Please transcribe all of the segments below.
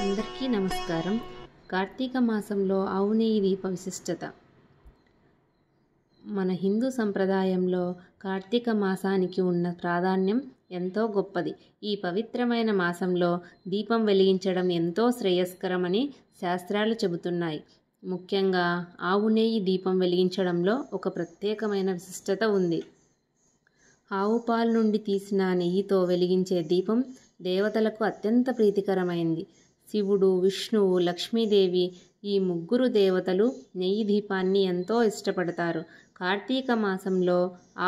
అందరికీ నమస్కారం. కార్తీక మాసంలో ఆవు నెయ్యి దీప విశిష్టత. మన హిందూ సంప్రదాయంలో కార్తీక మాసానికి ఉన్న ప్రాధాన్యం ఎంతో గొప్పది. ఈ పవిత్రమైన మాసంలో దీపం వెలిగించడం ఎంతో శ్రేయస్కరమని శాస్త్రాలు చెబుతున్నాయి. ముఖ్యంగా ఆవు నెయ్యి దీపం వెలిగించడంలో ఒక ప్రత్యేకమైన విశిష్టత ఉంది. ఆవు పాలు నుండి తీసిన నెయ్యితో వెలిగించే దీపం దేవతలకు అత్యంత ప్రీతికరమైంది. శివుడు, విష్ణువు, లక్ష్మీదేవి ఈ ముగ్గురు దేవతలు నెయ్యి దీపాన్ని ఎంతో ఇష్టపడతారు. కార్తీక మాసంలో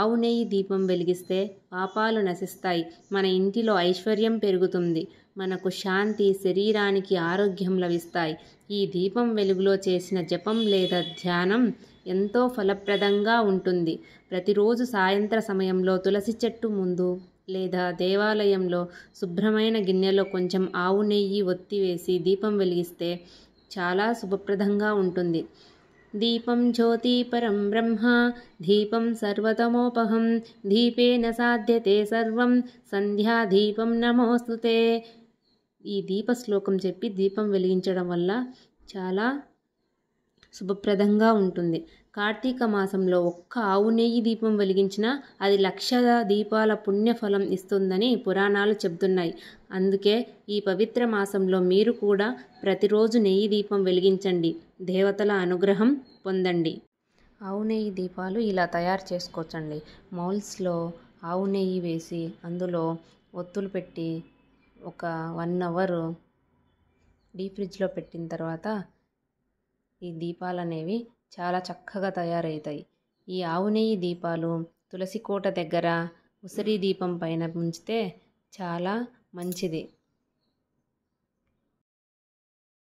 ఆవు నెయ్యి దీపం వెలిగిస్తే పాపాలు నశిస్తాయి, మన ఇంటిలో ఐశ్వర్యం పెరుగుతుంది, మనకు శాంతి, శరీరానికి ఆరోగ్యం లభిస్తాయి. ఈ దీపం వెలుగులో చేసిన జపం లేదా ధ్యానం ఎంతో ఫలప్రదంగా ఉంటుంది. ప్రతిరోజు సాయంత్ర సమయంలో తులసి చెట్టు ముందు లేదా దేవాలయంలో శుభ్రమైన గిన్నెలో కొంచెం ఆవు నెయ్యి ఒత్తి వేసి దీపం వెలిగిస్తే చాలా శుభప్రదంగా ఉంటుంది. దీపం జ్యోతి పరం బ్రహ్మ దీపం సర్వతమోపహం దీపేన సాధ్యతే సర్వం సంధ్యా దీపం నమోస్తుతే. ఈ దీప శ్లోకం చెప్పి దీపం వెలిగించడం వల్ల చాలా శుభప్రదంగా ఉంటుంది. కార్తీక మాసంలో ఒక్క ఆవు నెయ్యి దీపం వెలిగించినా అది 1,00,000 దీపాల పుణ్యఫలం ఇస్తుందని పురాణాలు చెబుతున్నాయి. అందుకే ఈ పవిత్ర మాసంలో మీరు కూడా ప్రతిరోజు నెయ్యి దీపం వెలిగించండి, దేవతల అనుగ్రహం పొందండి. ఆవు నెయ్యి దీపాలు ఇలా తయారు చేసుకోవచ్చండి. మౌల్స్లో ఆవు నెయ్యి వేసి అందులో ఒత్తులు పెట్టి ఒక 1 అవర్ డీప్ ఫ్రిడ్జ్లో పెట్టిన తర్వాత ఈ దీపాలు అనేవి చాలా చక్కగా తయారవుతాయి. ఈ ఆవు నెయ్యి దీపాలు తులసి కోట దగ్గర ఉసిరి దీపం పైన ఉంచితే చాలా మంచిది.